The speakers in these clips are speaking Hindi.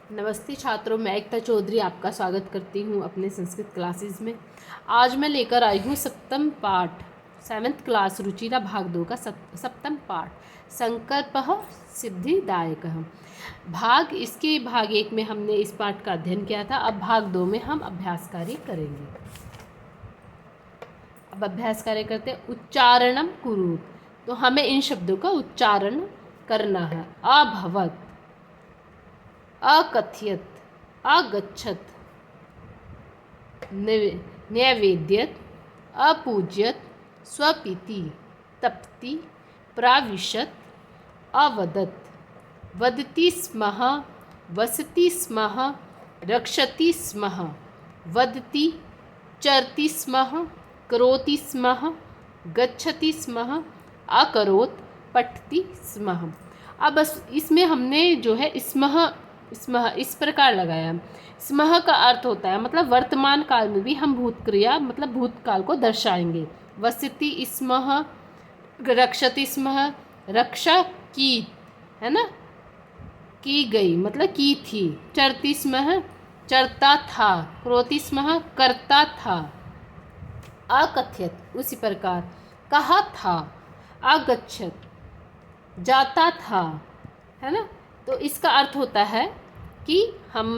नमस्ते छात्रों, मैं एकता चौधरी आपका स्वागत करती हूँ अपने संस्कृत क्लासेस में। आज मैं लेकर आई हूँ सप्तम पाठ, 7th क्लास रुचिरा भाग 2 का सप्तम पाठ, संकल्पः सिद्धिदायकः। इसके भाग 1 में हमने इस पाठ का अध्ययन किया था। अब भाग 2 में हम अभ्यास कार्य करेंगे। अब अभ्यास कार्य करते हैं। उच्चारणम कुरु, तो हमें इन शब्दों का उच्चारण करना है। अभवत, अकथयत, अगच्छत, न्यवेद्यत, अपूज्यत, स्वपिति, तप्ति, प्राविशत, अवदत, वदति स्मः, वसति स्मः, रक्षति स्मः, वदति, चरति स्मः, करोति स्मः, गच्छति स्मः, अकरोत्, पठति स्मः। अब बस इसमें हमने जो है स्मः इस प्रकार लगाया। स्मः का अर्थ होता है मतलब वर्तमान काल में भी हम भूत क्रिया मतलब भूतकाल को दर्शाएंगे। वसति स्मः, रक्षति स्मः, रक्षा की है ना, की गई मतलब की थी। चरति स्मः, चरता था। करोति स्मः, करता था। अकथयत उसी प्रकार कहा था। अगच्छत जाता था, है ना। तो इसका अर्थ होता है कि हम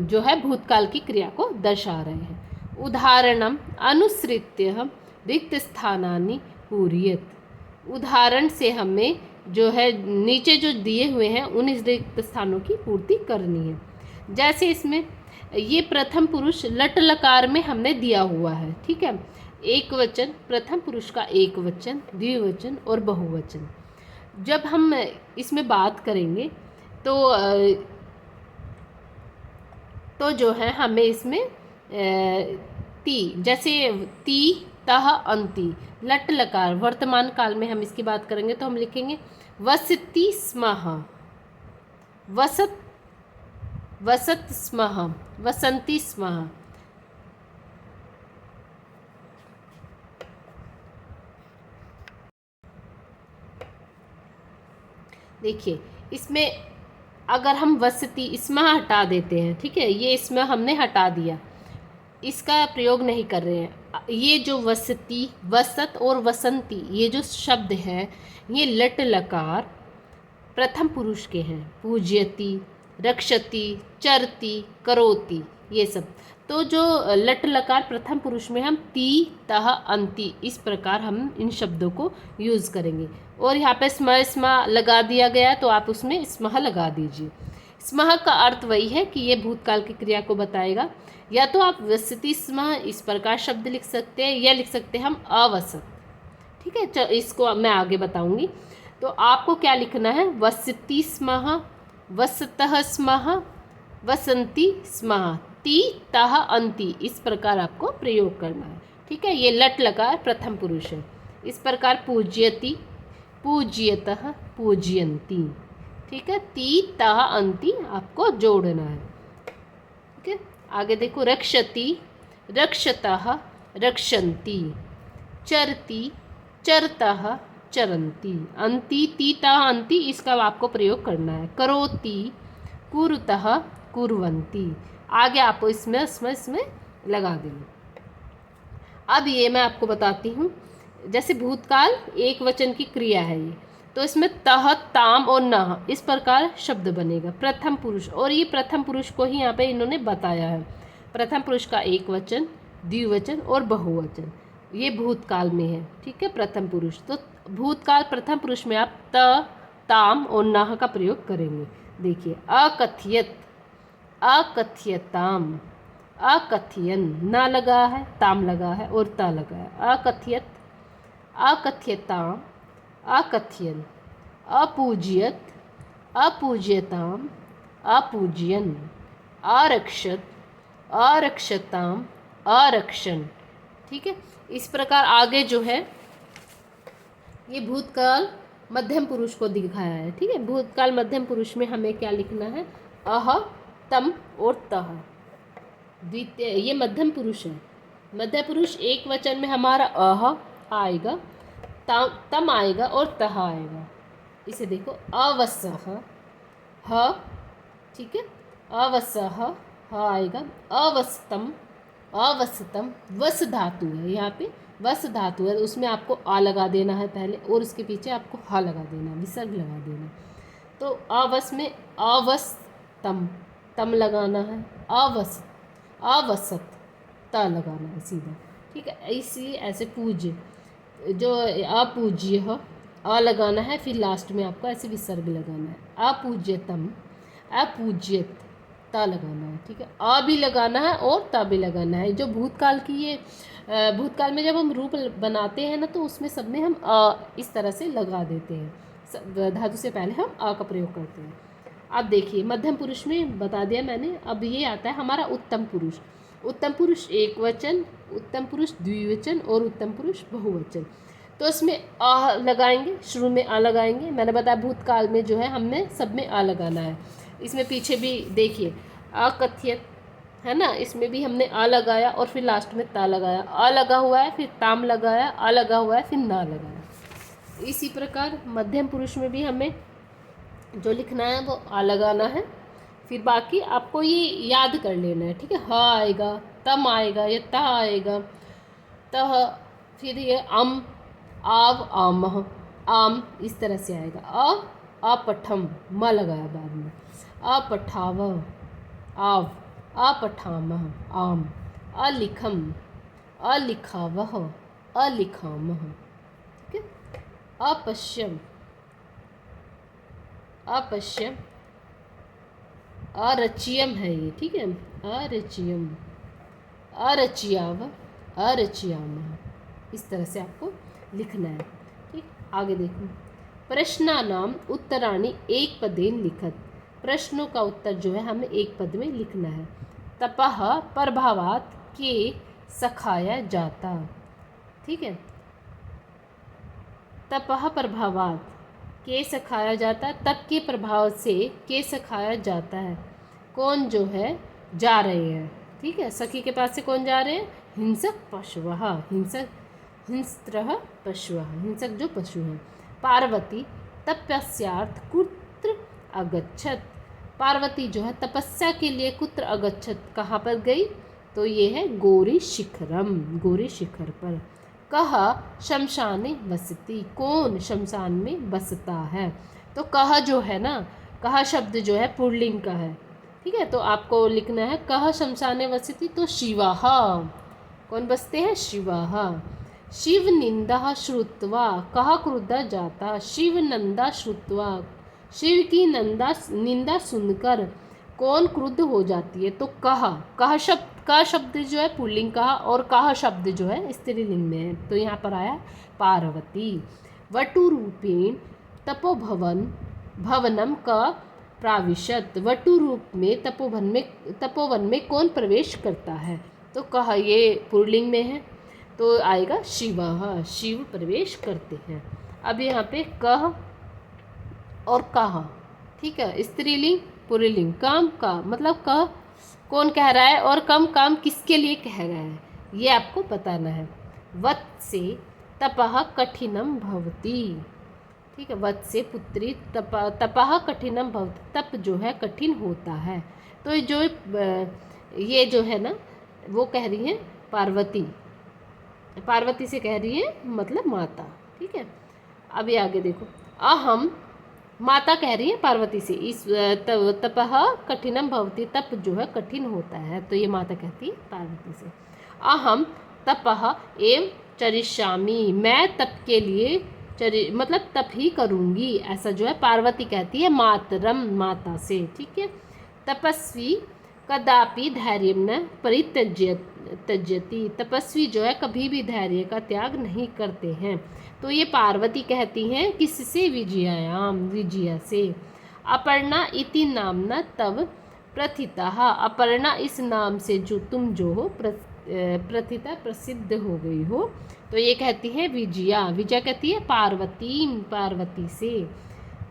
जो है भूतकाल की क्रिया को दर्शा रहे हैं। उदाहरणम अनुसृत्य रिक्त स्थानानि पूरयेत, उदाहरण से हमें जो है नीचे जो दिए हुए हैं उन रिक्त स्थानों की पूर्ति करनी है। जैसे इसमें ये प्रथम पुरुष लट लकार में हमने दिया हुआ है, ठीक है। एक वचन, प्रथम पुरुष का एक वचन, द्विवचन और बहुवचन। जब हम इसमें बात करेंगे तो जो है हमें इसमें ती, जैसे ती, तह, अंति, लट लकार वर्तमान काल में हम इसकी बात करेंगे तो हम लिखेंगे वसति स्मः, वसत स्मः, वसंती स्मः। देखिए इसमें अगर हम वसति स्मः हटा देते हैं, ठीक है, ये स्मः हमने हटा दिया, इसका प्रयोग नहीं कर रहे हैं। ये जो वसति, वसत और वसंती ये जो शब्द हैं ये लट लकार प्रथम पुरुष के हैं। पूज्यति, रक्षति, चरति, करोति, ये सब। तो जो लट लकार प्रथम पुरुष में हम ती, तह, अंति इस प्रकार हम इन शब्दों को यूज़ करेंगे। और यहाँ पे स्मः लगा दिया गया है तो आप उसमें स्मः लगा दीजिए। स्मः का अर्थ वही है कि ये भूतकाल की क्रिया को बताएगा। या तो आप वसति स्मः इस प्रकार शब्द लिख सकते हैं या लिख सकते हैं हम अवसत, ठीक है। इसको मैं आगे बताऊंगी। तो आपको क्या लिखना है, वसति स्मः, वसतः स्मः, वसंती स्मः, ती, तह, अंति इस प्रकार आपको प्रयोग करना है, ठीक है। ये लट लकार प्रथम पुरुष है। इस प्रकार पूज्यति, पूज्यतः, पूज्यन्ति, ठीक है। ती, तह, अंति आपको जोड़ना है, ठीक है। आगे देखो, रक्षति, रक्षतः, रक्षन्ति, चरति, चरतः, चरन्ति, अंति, ती, तह, अंति इसका आपको प्रयोग करना है। करोति, कुरुतः, कुर्वन्ति, आगे आपको इसमें लगा देंगे। अब ये मैं आपको बताती हूँ, जैसे भूतकाल एक वचन की क्रिया है ये, तो इसमें तह, ताम और नह इस प्रकार शब्द बनेगा प्रथम पुरुष। और ये प्रथम पुरुष को ही यहाँ पे इन्होंने बताया है। प्रथम पुरुष का एक वचन, द्विवचन और बहुवचन ये भूतकाल में है, ठीक है। प्रथम पुरुष तो भूतकाल प्रथम पुरुष में आप त, ताम और नह का प्रयोग करेंगे। देखिए, अकथयत, अकथयताम, अकथयन, न लगा है, ताम लगा है और ता लगा है। अकथयत, अकथयताम, अकथयन, अपूज्यत, अपूज्यताम, अपूज्यन, आरक्षत, आरक्षताम, आरक्षण, ठीक है। इस प्रकार आगे जो है ये भूतकाल मध्यम पुरुष को दिखाया है, ठीक है। भूतकाल मध्यम पुरुष में हमें क्या लिखना है, अह, तम और तह। द्वितीय ये मध्यम पुरुष है। मध्य पुरुष एक वचन में हमारा अह आएगा, तम आएगा और तह आएगा। इसे देखो, अवसः, ह, ठीक है। अवसह ह आएगा, अवस्तम, अवस्तम, वस धातु है यहाँ पे, वस धातु है, उसमें आपको आ लगा देना है पहले और उसके पीछे आपको ह लगा देना, विसर्ग लगा देना। तो अवस में अवस्तम, तम लगाना है, अवस, अवसत, त लगाना है सीधा, ठीक है। इसलिए ऐसे पूज्य, जो अपूज्य हो अ लगाना है, फिर लास्ट में आपको ऐसे विसर्ग लगाना है, अपूज्यतम, अपूज्यत, ता लगाना है, ठीक है। अ भी लगाना है और ता भी लगाना है। जो भूतकाल की ये भूतकाल में जब हम रूप बनाते हैं ना, तो उसमें सब में हम अ इस तरह से लगा देते हैं, धातु से पहले हम अ का प्रयोग करते हैं। अब देखिए मध्यम पुरुष में बता दिया मैंने, अब ये आता है हमारा उत्तम पुरुष। उत्तम पुरुष एक वचन, उत्तम पुरुष द्विवचन और उत्तम पुरुष बहुवचन। तो इसमें आ लगाएंगे, शुरू में आ लगाएंगे। मैंने बताया भूतकाल में जो है हमने सब में आ लगाना है। इसमें पीछे भी देखिए अकथ्यत है ना, इसमें भी हमने आ लगाया और फिर लास्ट में ता लगाया, आ लगा हुआ है फिर ताम लगाया, आ लगा हुआ है फिर ना लगाया। इसी प्रकार मध्यम पुरुष में भी हमें जो लिखना है वो आ लगाना है, फिर बाकी आपको ये याद कर लेना है, ठीक है। ह आएगा, तम आएगा, ये ता आएगा, तह, फिर ये अम, आव, आमह, आम, इस तरह से आएगा। अपठम, म लगाया बाद में, अपठाव, आव, अपठामह, आम, अलिखम, अलिखावह, अलिखामह, ठीक है। अपश्यम, अपश्यम, अरचियम है ये, ठीक है। अरचियम, अरचियाव, अरचियामह, इस तरह से आपको लिखना है, ठीक। आगे देखो, प्रश्नानाम उत्तराणि एक पदेन लिखत। प्रश्नों का उत्तर जो है हमें एक पद में लिखना है। तपह प्रभावात के सखाया जाता, ठीक है। तपह प्रभावात के सखाया जाता, तप के प्रभाव से के सखाया जाता है। कौन जो है जा रहे हैं, ठीक है। सखी के पास से कौन जा रहे हैं, हिंसक पशुवः, हिंसक, हिंस्त्रः पशुवः, हिंसक जो पशु हैं। पार्वती तपस्यार्थ कुत्र अगच्छत, पार्वती जो है तपस्या के लिए कुत्र अगच्छत, कहाँ पर गई, तो ये है गौरी शिखरम, गौरी शिखर पर। कह शमशाने वसती, कौन शमशान में बसता है। तो कह जो है ना, कह शब्द जो है पुल्लिंग का है, ठीक है। तो आपको लिखना है कह शमशाने वसती, तो शिवाह, कौन बसते हैं, शिवाह। शिव निंदा श्रुत्वा, कह क्रुद्ध जाता, शिव नंदा श्रुत्वा, शिव की निंदा सुनकर कौन क्रुद्ध हो जाती है। तो कह शब्द, का शब्द जो है पुल्लिंग का और कह शब्द जो है स्त्रीलिंग में है, तो यहाँ पर आया पार्वती। वटु रूपेण तपोभवन, भवनम का प्राविशत, वटु रूप में तपोवन में कौन प्रवेश करता है। तो कह ये पुल्लिंग में है, तो आएगा शिवः, शिव प्रवेश करते हैं। अब यहाँ पे कह और कह, ठीक है, स्त्रीलिंग पुल्लिंग, काम का मतलब कह कौन कह रहा है और कम काम किसके लिए कह रहा है, ये आपको बताना है। वत से तपह कठिनम भवती, ठीक है। वत से पुत्री तपह कठिनम भवती, तप जो है कठिन होता है। तो ये जो है ना, वो कह रही है पार्वती, पार्वती से कह रही है मतलब माता, ठीक है। अभी आगे देखो, अहम, माता कह रही है पार्वती से, इस तपह कठिनम भवती, तप जो है कठिन होता है, तो ये माता कहती है पार्वती से। अहम तपह एव चरिष्यामि, मैं तप के लिए मतलब तप ही करूँगी, ऐसा जो है पार्वती कहती है मातरम, माता से, ठीक है। तपस्वी कदापि धैर्य न परित्यज्यति, तपस्वी जो है कभी भी धैर्य का त्याग नहीं करते हैं, तो ये पार्वती कहती हैं किससे, विजयायाम, विजया से। अपर्णा इति नामना तव प्रथिता, अपर्णा इस नाम से जो तुम जो हो प्रथिता, प्रसिद्ध हो गई हो, तो ये कहती है विजया, विजया कहती है पार्वती, पार्वती से।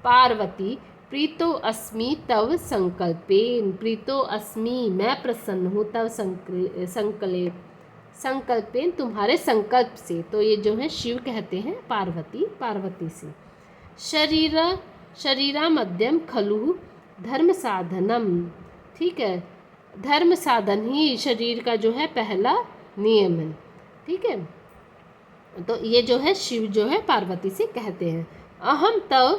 पार्वती प्रीतो अस्मि तव संकल्पेन, प्रीतो अस्मि मैं प्रसन्न हूँ, तव संकल्पेन तुम्हारे संकल्प से, तो ये जो है शिव कहते हैं पार्वती, पार्वती से। शरीरा मध्यम खलु धर्म साधनम, ठीक है, धर्म साधन ही शरीर का जो है पहला नियम है, ठीक है। तो ये जो है शिव जो है पार्वती से कहते हैं, अहम तव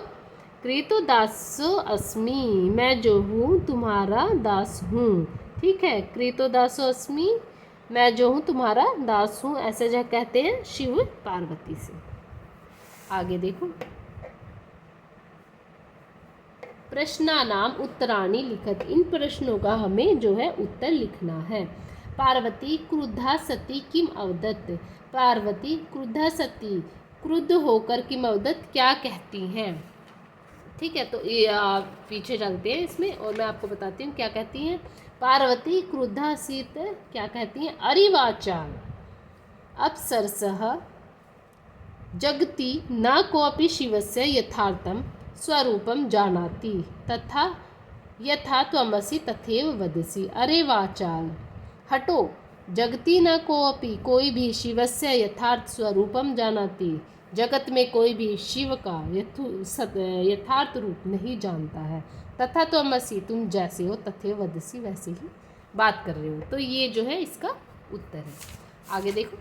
कृतोदासो अस्मि, मैं जो हूँ तुम्हारा दास हूँ, ठीक है। कृतोदासो अस्मि, मैं जो हूँ तुम्हारा दास हूँ, ऐसे जो कहते हैं शिव पार्वती से। आगे देखो, प्रश्नानाम उत्तराणि लिखत, इन प्रश्नों का हमें जो है उत्तर लिखना है। पार्वती क्रुद्धा सती किम अवदत्, पार्वती क्रुद्धा सती क्रुद्ध होकर किम अवदत् क्या कहती हैं, ठीक है। तो ये पीछे चलते हैं इसमें और मैं आपको बताती हूँ क्या कहती हैं। पार्वती क्रुद्धा सीत क्या कहती हैं, अरिवाचाल अप्सरसः जगति न कोऽपि शिवस्य यथार्थं स्वरूपं जानाति तथा यथा त्वमसि तथैव वदसि। अरे वाचाल, हटो, जगति न कोऽपि, कोई भी शिवस्य यथार्थ स्वरूपम जानाति, जगत में कोई भी शिव का यथार्थ रूप नहीं जानता है। तथा त्वमसि, तुम जैसे हो, तथैव वदसि, वैसे ही बात कर रहे हो। तो ये जो है इसका उत्तर है। आगे देखो,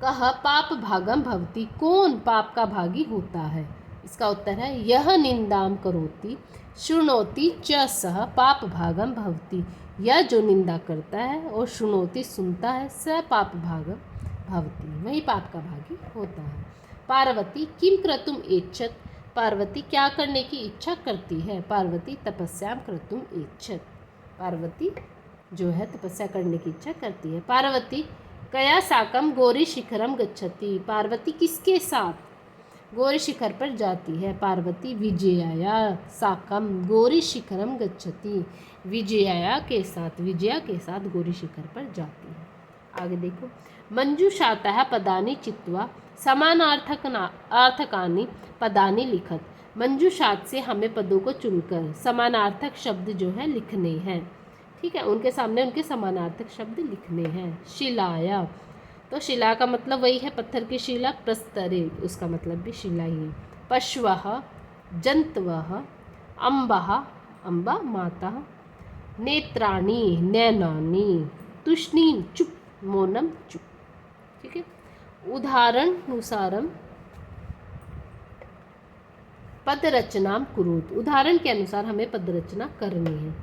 कह पाप भागम भवति, कौन पाप का भागी होता है, इसका उत्तर है यह निंदाम करोति शृणोति च सह पाप भागम भवति, यह जो निंदा करता है और शृणोति सुनता है, स पाप भागम भवति, वही पाप का भागी होता है। पार्वती किम क्रतुम इच्छत, पार्वती क्या करने की इच्छा करती है, पार्वती तपस्याम क्रतुम इच्छत, पार्वती जो है तपस्या करने की इच्छा करती है। पार्वती कया साकम गौरी शिखरम गच्छति, पार्वती किसके साथ गौरी शिखर पर जाती है, पार्वती विजयाया साकम गौरी शिखरम गच्छति, विजयाया के साथ, विजया के साथ गौरी शिखर पर जाती है। आगे देखो, मंजूषातः पदानि चित्वा समानार्थकानि पदानि लिखत, मंजूषात से हमें पदों को चुनकर समानार्थक शब्द जो है लिखने हैं, ठीक है, उनके सामने उनके समानार्थक शब्द लिखने हैं। शिलाया, तो शिला का मतलब वही है पत्थर की शिला, प्रस्तरे उसका मतलब भी शिला ही है। पश्वः जंतवः अम्बः अम्बा माता, नेत्राणि नैनानि, तुष्णीं चुप मौनम चुप, ठीक है। उदाहरण अनुसारम पद रचना कुरुत, उदाहरण के अनुसार हमें पद रचना करनी है।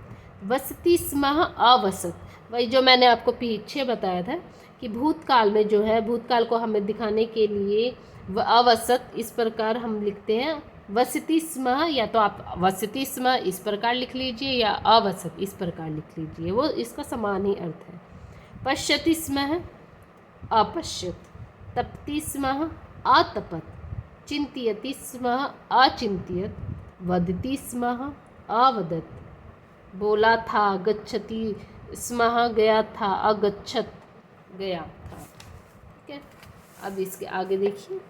वसति स्म अवसत, वही जो मैंने आपको पीछे बताया था कि भूतकाल में जो है, भूतकाल को हमें दिखाने के लिए अवसत इस प्रकार हम लिखते हैं वसति स्म, या तो आप वसति स्म इस प्रकार लिख लीजिए या अवसत इस प्रकार लिख लीजिए, वो इसका समान ही अर्थ है। पश्यति स्म अपश्यत, तपति स्म अतपत, चिंत्यति स्म अचिंत्यत, वदति स्म अवदत, बोला था गच्छति स्म गया था अगच्छत, गया था, ठीक है। अब इसके आगे देखिए,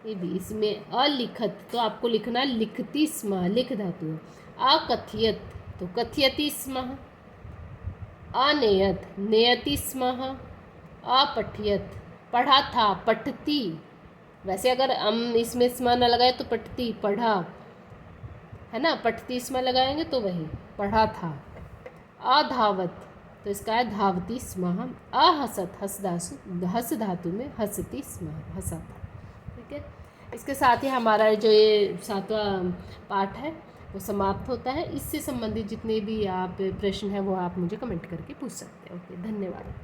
ये भी इसमें अलिखत, तो आपको लिखना लिखती स्म, लिख धातु। अकथयत, तो कथयति स्म। अनेयत, नेयति स्म। अपठयत, पढ़ा था, पठती, वैसे अगर हम इसमें स्म न लगाए तो पठती, पढ़ा है ना, पठती स्म लगाएंगे तो वही पढ़ा था। अधावत, तो इसका है धावती स्म। अहसत, हस धातु में हसती स्म, हंसा था, ठीक है। इसके साथ ही हमारा जो ये 7वां पाठ है वो समाप्त होता है। इससे संबंधित जितने भी आप प्रश्न हैं वो आप मुझे कमेंट करके पूछ सकते हैं। ओके, धन्यवाद।